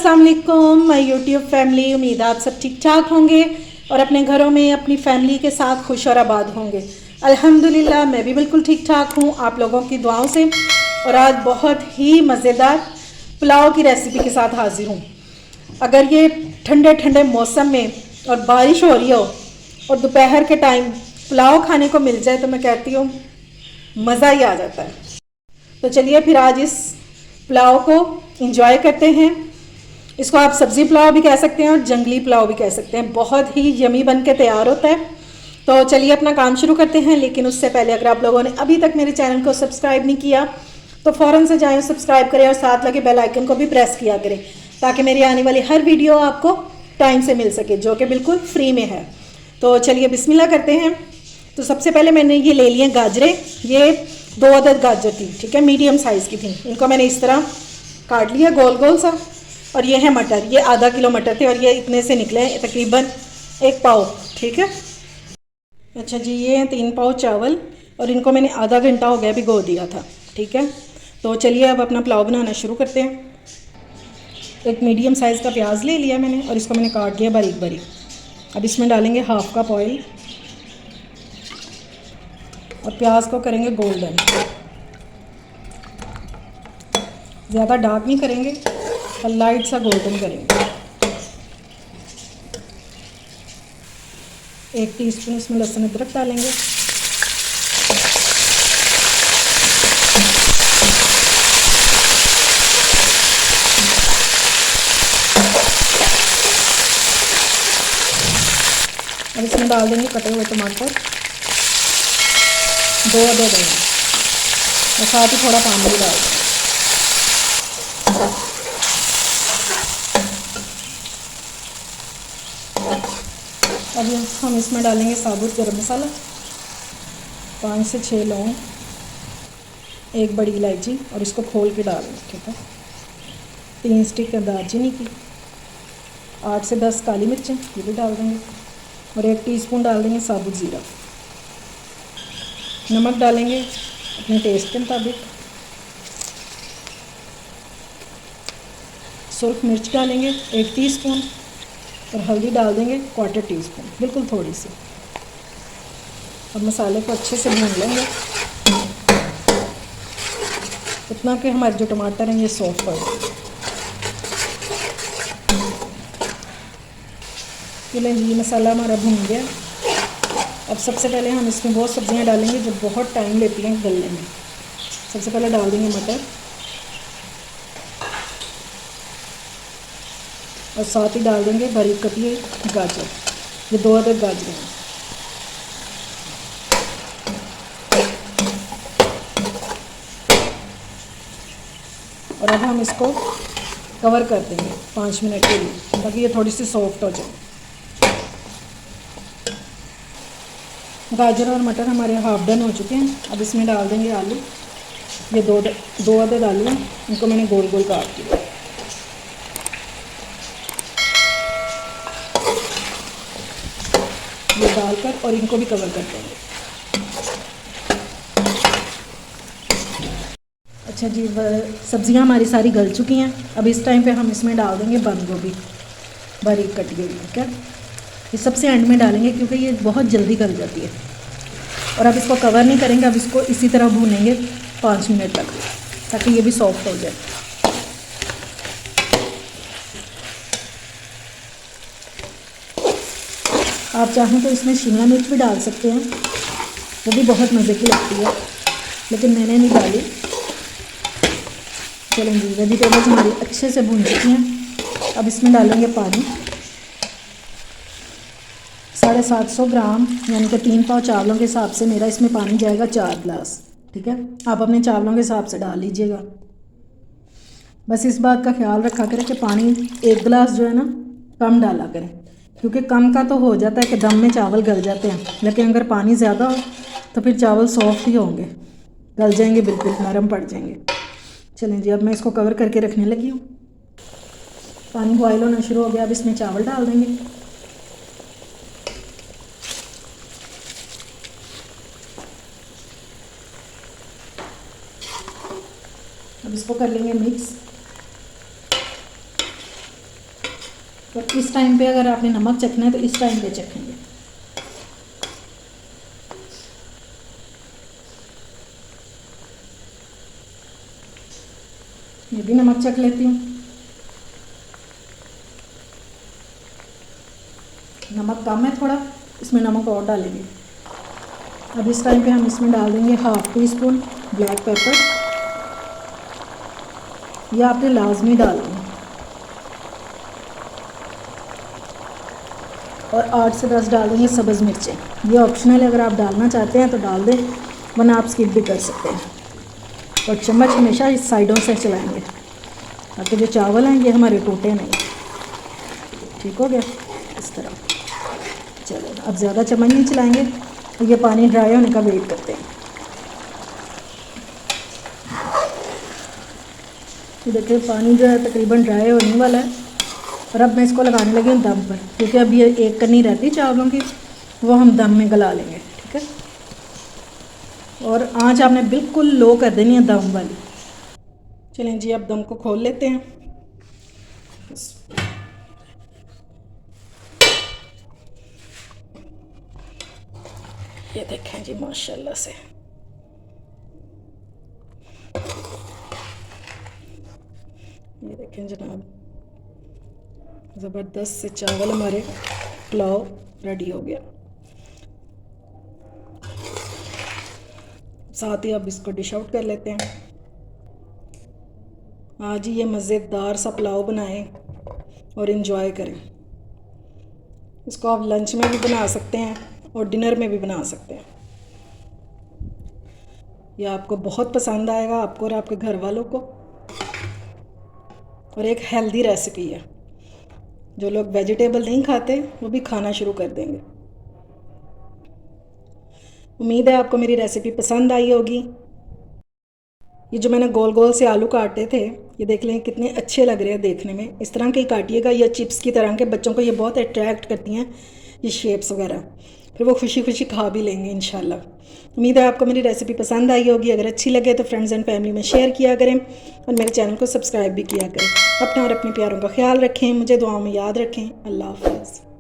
अस्सलाम वालेकुम my YouTube family. उम्मीद है आप सब ठीक ठाक होंगे और अपने घरों में अपनी फैमिली के साथ खुश और आबाद होंगे। अल्हम्दुलिल्लाह मैं भी बिल्कुल ठीक ठाक हूँ आप लोगों की दुआओं से। और आज बहुत ही मज़ेदार पुलाव की रेसिपी के साथ हाजिर हूँ। अगर ये ठंडे ठंडे मौसम में और बारिश हो रही हो और दोपहर के टाइम पुलाव खाने को मिल जाए तो मैं कहती हूँ मज़ा ही आ जाता है। तो चलिए फिर आज इस पुलाव को इंजॉय करते हैं। इसको आप सब्ज़ी पुलाव भी कह सकते हैं और जंगली पुलाव भी कह सकते हैं। बहुत ही यमी बन के तैयार होता है। तो चलिए अपना काम शुरू करते हैं, लेकिन उससे पहले अगर आप लोगों ने अभी तक मेरे चैनल को सब्सक्राइब नहीं किया तो फ़ौरन से जाएं, सब्सक्राइब करें और साथ लगे बेल आइकन को भी प्रेस किया करें ताकि मेरी आने वाली हर वीडियो आपको टाइम से मिल सके, जो कि बिल्कुल फ्री में है। तो चलिए बिस्मिल्लाह करते हैं। तो सबसे पहले मैंने ये ले लिए गाजरें। ये 2 अदद गाजर थी, ठीक है, मीडियम साइज़ की थी। इनको मैंने इस तरह काट लिया गोल गोल सा। और ये है मटर, ये आधा किलो मटर थे और ये इतने से निकले हैं, तकरीबन 1 पाव, ठीक है। अच्छा जी, ये हैं 3 पाव चावल और इनको मैंने आधा घंटा हो गया भिगो दिया था, ठीक है। तो चलिए अब अपना पुलाव बनाना शुरू करते हैं। एक मीडियम साइज़ का प्याज ले लिया मैंने और इसको मैंने काट लिया बारीक बारीक। अब इसमें डालेंगे 1/2 कप ऑयल और प्याज को करेंगे गोल्डन। ज़्यादा डार्क नहीं करेंगे और लाइट सा गोल्डन करेंगे। 1 टीस्पून इसमें लहसुन अदरक डालेंगे। और इसमें डाल देंगे कटे हुए टमाटर 2 अदद और साथ ही थोड़ा पानी भी डाल देंगे। अब हम इसमें डालेंगे साबुत गरम मसाला, 5 से 6 लौंग, 1 बड़ी इलायची और इसको खोल के डालेंगे, ठीक है। 3 स्टिक दालचीनी की, 8 से 10 काली मिर्चें ये भी डाल देंगे और 1 टीस्पून डाल देंगे साबुत ज़ीरा। नमक डालेंगे अपने टेस्ट के मुताबिक। सुर्ख मिर्च डालेंगे 1 टीस्पून और हल्दी डाल देंगे 1/4 टीस्पून, बिल्कुल थोड़ी सी। और मसाले को अच्छे से भून लेंगे इतना कि हमारे जो टमाटर हैं ये सॉफ्ट हो जाए। ये मसाला हमारा भून गया। अब सबसे पहले हम इसमें वो सब्जियां डालेंगे जो बहुत टाइम लेती हैं गलने में। सबसे पहले डाल देंगे मटर और साथ ही डाल देंगे बारीक कटी हुई गाजर। ये 2 अदद गाजर हैं। और अब हम इसको कवर कर देंगे 5 मिनट के लिए ताकि ये थोड़ी सी सॉफ्ट हो जाए। गाजर और मटर हमारे हाफ डन हो चुके हैं। अब इसमें डाल देंगे आलू। ये 2 अदद आलू हैं, इनको मैंने गोल गोल काट दिया। ये डालकर और इनको भी कवर कर देंगे। अच्छा जी, सब्जियां हमारी सारी गल चुकी हैं। अब इस टाइम पे हम इसमें डाल देंगे बंद गोभी बारीक कटी हुई, ठीक है। ये सबसे एंड में डालेंगे क्योंकि ये बहुत जल्दी गल जाती है। और अब इसको कवर नहीं करेंगे, अब इसको इसी तरह भूनेंगे 5 मिनट तक ताकि ये भी सॉफ्ट हो जाए। आप चाहें तो इसमें शिमला मिर्च भी डाल सकते हैं, वो भी बहुत मज़े की लगती है, लेकिन मैंने नहीं डाली। चलें जी, वेजिटेबल्स हमारी अच्छे से भून चुकी हैं। अब इसमें डालेंगे पानी 750 ग्राम, यानी कि 3 पाव चावलों के हिसाब से मेरा इसमें पानी जाएगा 4 गिलास, ठीक है। आप अपने चावलों के हिसाब से डाल लीजिएगा। बस इस बात का ख्याल रखा करें कि पानी 1 गिलास जो है ना कम डाला करें, क्योंकि कम का तो हो जाता है कि दम में चावल गल जाते हैं, लेकिन अगर पानी ज़्यादा हो तो फिर चावल सॉफ्ट ही होंगे, गल जाएंगे, बिल्कुल नरम पड़ जाएंगे। चलें जी, अब मैं इसको कवर करके रखने लगी हूँ। पानी बॉयल होना शुरू हो गया। अब इसमें चावल डाल देंगे। अब इसको कर लेंगे मिक्स। तो इस टाइम पे अगर आपने नमक चखना है तो इस टाइम पे चखेंगे। ये भी नमक चख लेती हूँ। नमक कम है थोड़ा, इसमें नमक और डालेंगे। अब इस टाइम पे हम इसमें डाल देंगे 1/2 टीस्पून ब्लैक पेपर। यह आपने लाजमी डालना है। और 8 से 10 डाल देंगे सब्ज़ मिर्चें। ये ऑप्शनल है, अगर आप डालना चाहते हैं तो डाल दें, वरना आप स्किप भी कर सकते हैं। और चम्मच हमेशा इस साइडों से चलाएंगे ताकि जो चावल हैं ये हमारे टूटे नहीं। ठीक हो गया इस तरह। चलो अब ज़्यादा चम्मच नहीं चलाएंगे, तो ये पानी ड्राई होने का वेट करते हैं। ये देखिए पानी जो है तकरीबन ड्राई होने वाला है। और अब मैं इसको लगाने लगी हूँ दम पर, क्योंकि अब ये एक करनी रहती चावलों की, वो हम दम में गला लेंगे। ठीक है, और आँच आपने बिल्कुल लो कर देनी है दम वाली। चलें जी, अब दम को खोल लेते हैं। ये देखें जी माशाल्लाह से ये देखें जनाब, ज़बरदस्त से चावल हमारे पुलाव रेडी हो गया। साथ ही अब इसको डिश आउट कर लेते हैं। आज ही ये मज़ेदार सा पुलाव बनाएं और इन्जॉय करें। इसको आप लंच में भी बना सकते हैं और डिनर में भी बना सकते हैं। यह आपको बहुत पसंद आएगा, आपको और आपके घर वालों को। और एक हेल्दी रेसिपी है, जो लोग वेजिटेबल नहीं खाते वो भी खाना शुरू कर देंगे। उम्मीद है आपको मेरी रेसिपी पसंद आई होगी। ये जो मैंने गोल गोल से आलू काटे थे, ये देख लें कितने अच्छे लग रहे हैं देखने में। इस तरह के ही काटिएगा, या चिप्स की तरह के। बच्चों को ये बहुत अट्रैक्ट करती हैं ये शेप्स वगैरह, फिर वो खुशी खुशी खा भी लेंगे इंशाल्लाह। उम्मीद है आपको मेरी रेसिपी पसंद आई होगी। अगर अच्छी लगे तो फ्रेंड्स एंड फैमिली में शेयर किया करें और मेरे चैनल को सब्सक्राइब भी किया करें। अपना और अपने प्यारों का ख्याल रखें, मुझे दुआओं में याद रखें। अल्लाह हाफ़िज़।